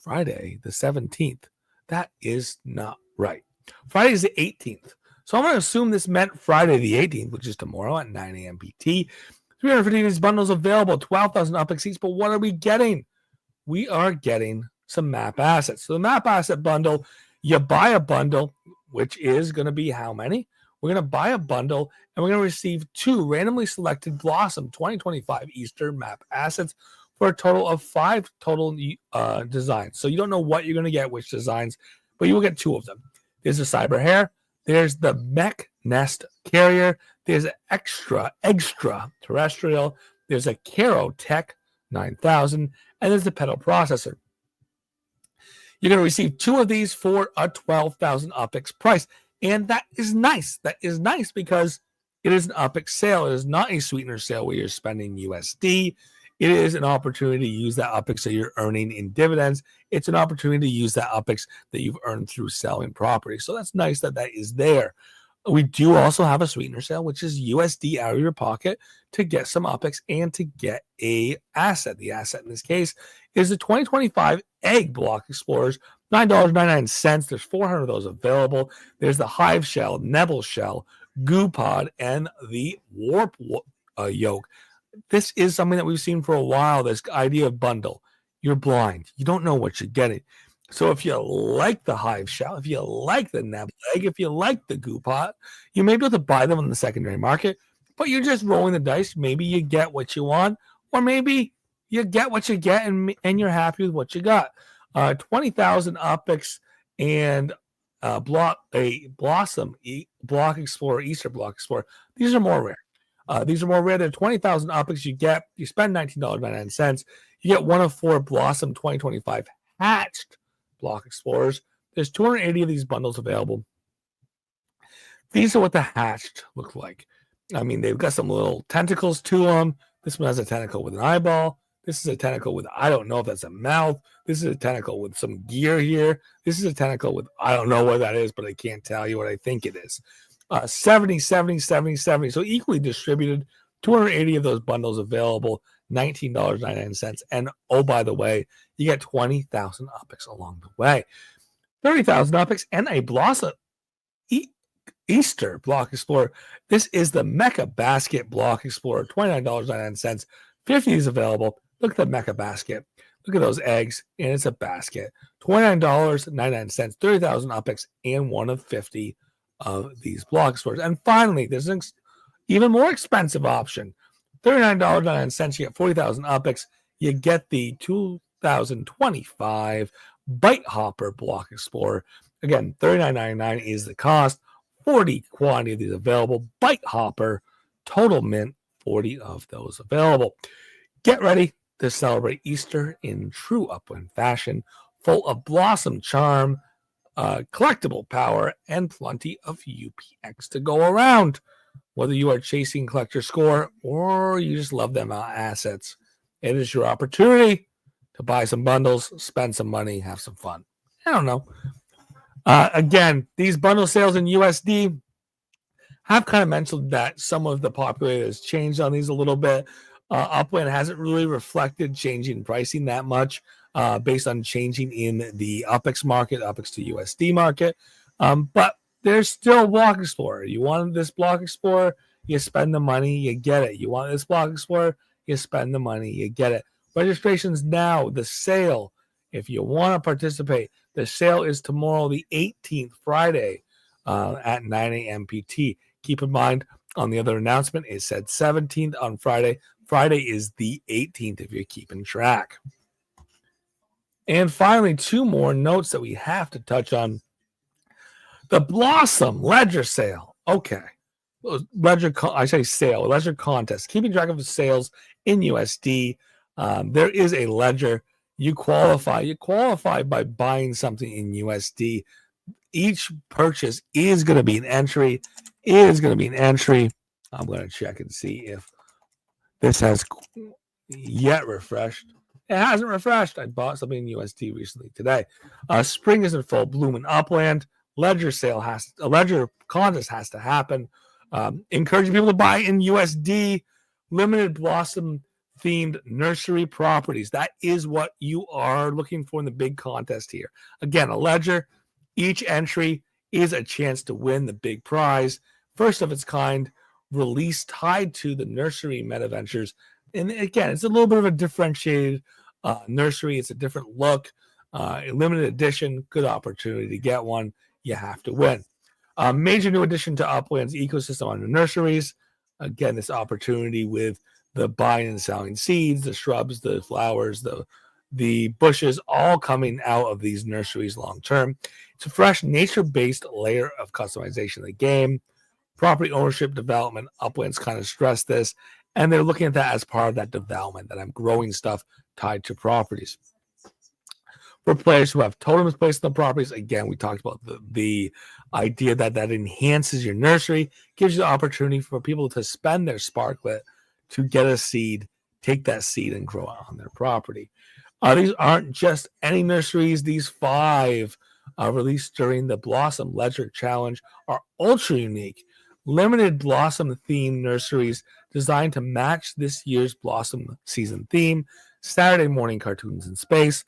the 17th. That is not right. Friday is the 18th. So I'm going to assume this meant Friday the 18th, which is tomorrow at 9 a.m. PT. 350 of these bundles available, 12,000 UPX each. But what are we getting? We are getting some map assets. So the map asset bundle, you buy a bundle, which is going to be how many? We're going to buy a bundle, and we're going to receive 2 randomly selected Blossom 2025 Easter map assets for a total of 5 total designs. So you don't know what you're going to get, which designs, but you will get 2 of them. There's a Cyber Hair. There's the Mech Nest Carrier. There's an extra terrestrial. There's a Caro Tech 9000, and there's the Pedal Processor. You're going to receive 2 of these for a 12,000 UPX price. And that is nice. That is nice because it is an UPX sale. It is not a sweetener sale where you're spending USD. It is an opportunity to use that UPX that you're earning in dividends. It's an opportunity to use that UPX that you've earned through selling property. So that's nice that that is there. We do also have a sweetener sale, which is USD out of your pocket to get some UPX and to get a asset. The asset in this case is the 2025 Egg Block Explorers, $9.99. There's 400 of those available. There's the Hive Shell, Nebel Shell, Goo Pod, and the Warp Yoke. This is something that we've seen for a while, this idea of bundle. You're blind. You don't know what you're getting. So if you like the Hive Shell, if you like the Nebel Egg, if you like the Goo Pot, you may be able to buy them on the secondary market, but you're just rolling the dice. Maybe you get what you want, or maybe you get what you get and you're happy with what you got. 20,000 UPX and Blossom Block Explorer, Easter Block Explorer. These are more rare. These are more rare. They're 20,000 UPX. You spend $19.99. You get 1 of 4 Blossom 2025 hatched Block Explorers. There's 280 of these bundles available. These are what the hatched look like. I mean, they've got some little tentacles to them. This one has a tentacle with an eyeball. This is a tentacle with, I don't know if that's a mouth. This is a tentacle with some gear here. This is a tentacle with, I don't know what that is, but I can't tell you what I think it is. 70, 70, 70, 70. So equally distributed. 280 of those bundles available. $19.99. And oh, by the way, you get 20,000 UPX along the way. 30,000 UPX and a Blossom Easter Block Explorer. This is the Mecha Basket Block Explorer. $29.99. 50 is available. Look at the Mecha Basket. Look at those eggs, and it's a basket. $29.99. 30,000 UPX and 1 of 50 of these block explorers. And finally, there's an even more expensive option. $39.99, you get 40,000 UPX. You get the 2025 Bite Hopper Block Explorer. Again, $39.99 is the cost. 40 quantity of these available. Bite Hopper, total mint, 40 of those available. Get ready to celebrate Easter in true Upland fashion, full of blossom charm, collectible power, and plenty of UPX to go around. Whether you are chasing collector score or you just love them assets, it is your opportunity to buy some bundles, spend some money, have some fun. I don't know. Again, these bundle sales in USD have kind of mentioned that some of the popularity has changed on these a little bit. Upland hasn't really reflected changing pricing that much based on changing in the UPX market, UPX to USD market. But there's still Block Explorer. You wanted this Block Explorer, you spend the money, you get it. You want this Block Explorer, you spend the money, you get it. Registrations now, the sale, if you want to participate, the sale is tomorrow, the 18th, Friday, at 9 a.m. PT. Keep in mind, on the other announcement, it said 17th on Friday. Friday is the 18th if you're keeping track. And finally, 2 more notes that we have to touch on. The Blossom Ledger sale. Okay. Ledger contest. Keeping track of the sales in USD. There is a ledger. You qualify by buying something in USD. Each purchase is going to be an entry. I'm going to check and see if this has yet refreshed. It hasn't refreshed. I bought something in USD recently today. Spring is in full bloom in Upland. Ledger contest has to happen. Encouraging people to buy in USD. Limited blossom themed nursery properties. That is what you are looking for in the big contest here. Again, a ledger. Each entry is a chance to win the big prize. First of its kind, release tied to the nursery meta ventures. And again, it's a little bit of a differentiated nursery. It's a different look, a limited edition, good opportunity to get one. You have to win. Major new addition to Upland's ecosystem under nurseries. Again, this opportunity with the buying and selling seeds, the shrubs, the flowers, the bushes, all coming out of these nurseries long term. It's a fresh nature-based layer of customization of the game. Property ownership development, Upland's kind of stressed this, and they're looking at that as part of that development, that I'm growing stuff tied to properties. For players who have totems placed on the properties, again, we talked about the idea that enhances your nursery, gives you the opportunity for people to spend their Sparklet to get a seed, take that seed and grow it on their property. These aren't just any nurseries. These 5 released during the Blossom Ledger Challenge are ultra unique, limited Blossom-themed nurseries designed to match this year's Blossom season theme, Saturday morning cartoons in space.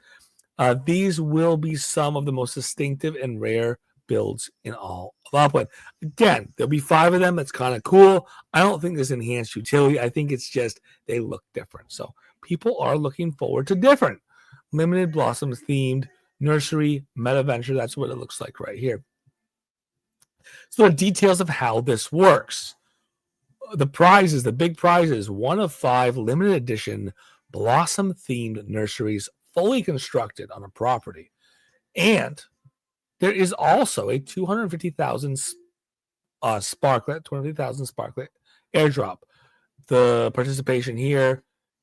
These will be some of the most distinctive and rare builds in all of Upland. Again, there'll be 5 of them. That's kind of cool. I don't think there's enhanced utility. I think it's just they look different. So people are looking forward to different limited blossoms themed nursery meta venture. That's what it looks like right here. So the details of how this works. The prizes, the big prizes, 1 of 5 limited edition blossom themed nurseries fully constructed on a property. And there is also a 250,000 Sparklet airdrop. The participation here,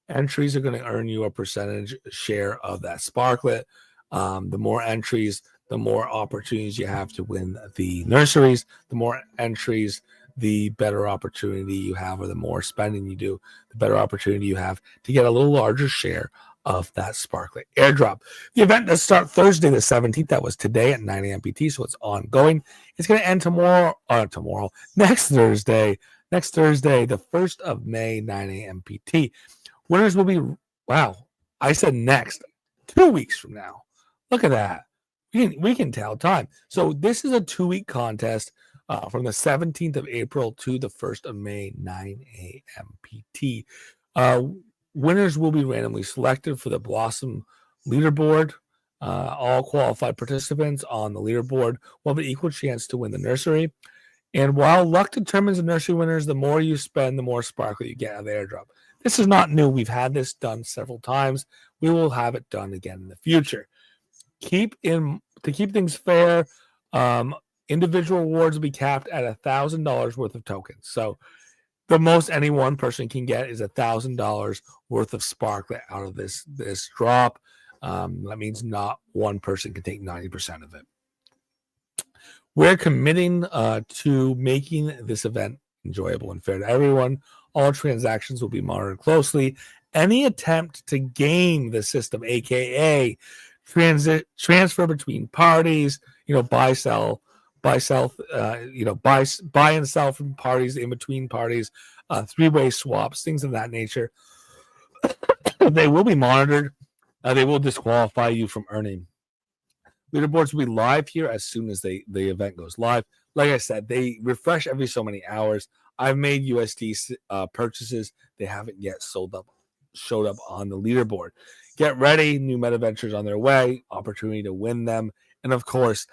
entries are going to earn you a percentage share of that Sparklet. The more entries, the more opportunities you have to win the nurseries. The more entries, the better opportunity you have, or the more spending you do, the better opportunity you have to get a little larger share of that Sparklet airdrop. The event does start Thursday the 17th. That was today at 9 a.m. PT, so it's ongoing. It's going to end next Thursday, the 1st of May, 9 a.m. PT. Winners will be, I said next, 2 weeks from now. Look at that. We can tell time. So this is a 2-week contest from the 17th of April to the 1st of May, 9 a.m. PT. Winners will be randomly selected for the Blossom leaderboard. All qualified participants on the leaderboard will have an equal chance to win the nursery. And while luck determines the nursery winners, the more you spend, the more Sparklet you get out of the airdrop. This is not new. We've had this done several times. We will have it done again in the future. To keep things fair, individual awards will be capped at $1,000 worth of tokens. So the most any one person can get is $1,000 worth of Sparklet out of this drop. That means not one person can take 90% of it. We're committing to making this event enjoyable and fair to everyone. All transactions will be monitored closely. Any attempt to game the system, aka transfer between parties, buy and sell from parties, in between parties, 3-way swaps, things of that nature. They will be monitored. They will disqualify you from earning. Leaderboards will be live here as soon as the event goes live. Like I said, they refresh every so many hours. I've made USD purchases. They haven't yet showed up on the leaderboard. Get ready. New meta ventures on their way. Opportunity to win them. And of course,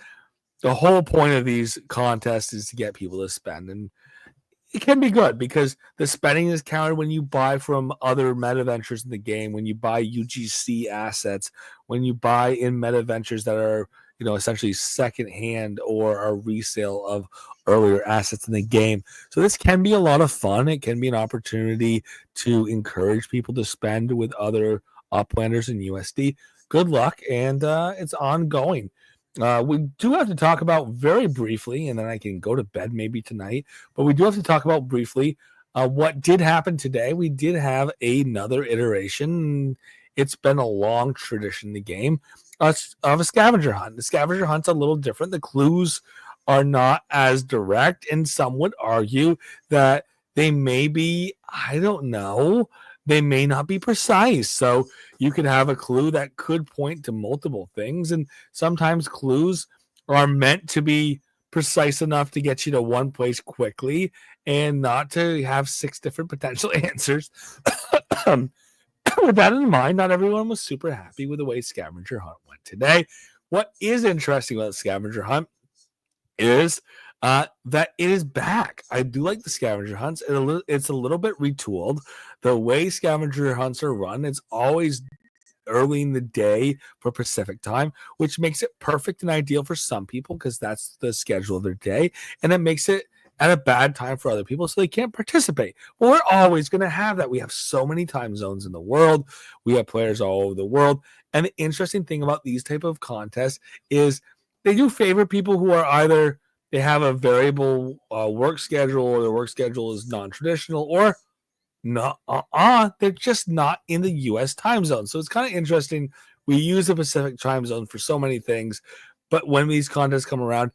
the whole point of these contests is to get people to spend. And it can be good because the spending is counted when you buy from other meta ventures in the game, when you buy UGC assets, when you buy in meta ventures that are, essentially secondhand or a resale of earlier assets in the game. So this can be a lot of fun. It can be an opportunity to encourage people to spend with other Uplanders in USD. Good luck, and it's ongoing. We do have to talk about very briefly, and then I can go to bed maybe tonight, but we do have to talk about briefly what did happen today. We did have another iteration. It's been a long tradition in the game of a scavenger hunt. The scavenger hunt's a little different. The clues are not as direct, and some would argue that they may be, I don't know, they may not be precise. So you could have a clue that could point to multiple things, and sometimes clues are meant to be precise enough to get you to one place quickly and not to have 6 different potential answers. With that in mind, not everyone was super happy with the way Scavenger Hunt went today. What is interesting about the Scavenger Hunt is that it is back. I do like the scavenger hunts. It's a little bit retooled. The way scavenger hunts are run, it's always early in the day for Pacific time, which makes it perfect and ideal for some people because that's the schedule of their day, and it makes it at a bad time for other people so they can't participate. Well, we're always going to have that. We have so many time zones in the world. We have players all over the world. And the interesting thing about these type of contests is they do favor people who are either they have a variable work schedule, or their work schedule is non-traditional, or they're just not in the U.S. time zone. So it's kind of interesting. We use the Pacific time zone for so many things, but when these contests come around,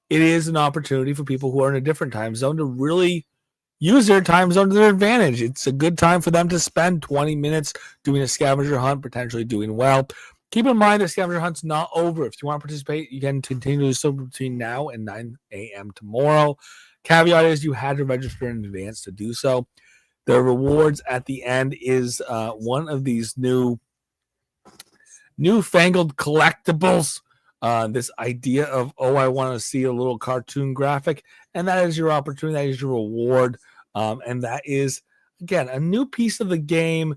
it is an opportunity for people who are in a different time zone to really use their time zone to their advantage. It's a good time for them to spend 20 minutes doing a scavenger hunt, potentially doing well. Keep in mind the scavenger hunt's not over. If you want to participate, you can continue to do so between now and 9 a.m. tomorrow. Caveat is you had to register in advance to do so. The rewards at the end is one of these newfangled collectibles. This idea of, I want to see a little cartoon graphic, and that is your opportunity, that is your reward, and that is, again, a new piece of the game.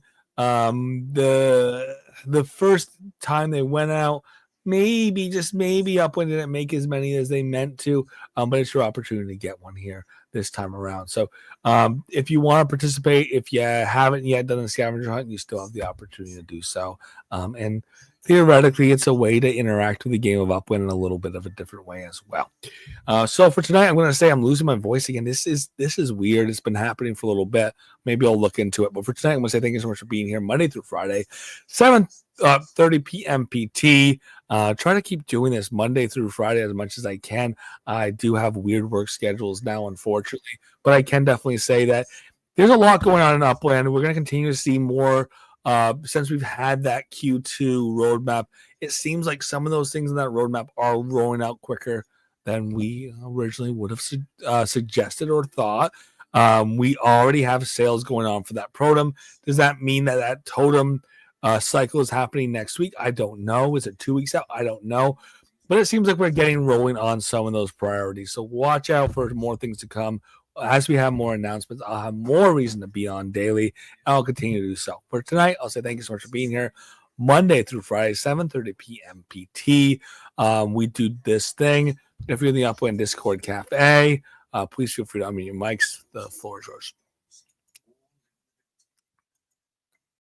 The first time they went out, maybe, just maybe, Upland didn't make as many as they meant to, but it's your opportunity to get one here this time around. So if you want to participate, if you haven't yet done a scavenger hunt, you still have the opportunity to do so. And theoretically, it's a way to interact with the game of Upland in a little bit of a different way as well. So for tonight, I'm going to say I'm losing my voice again. This is weird. It's been happening for a little bit. Maybe I'll look into it. But for tonight, I'm going to say thank you so much for being here Monday through Friday, 7:30 p.m. PT. Try to keep doing this Monday through Friday as much as I can. I do have weird work schedules now, unfortunately, but I can definitely say that there's a lot going on in Upland. We're going to continue to see more. Since we've had that Q2 roadmap, it seems like some of those things in that roadmap are rolling out quicker than we originally would have suggested or thought. We already have sales going on for that Protem. Does that mean that totem cycle is happening next week? I don't know. Is it 2 weeks out? I don't know. But it seems like we're getting rolling on some of those priorities. So watch out for more things to come. As we have more announcements, I'll have more reason to be on daily, and I'll continue to do so. For tonight, I'll say thank you so much for being here Monday through Friday, 7:30 p.m. PT. We do this thing. If you're in the Upland Discord Cafe, please feel free to unmute your mics. The floor is yours.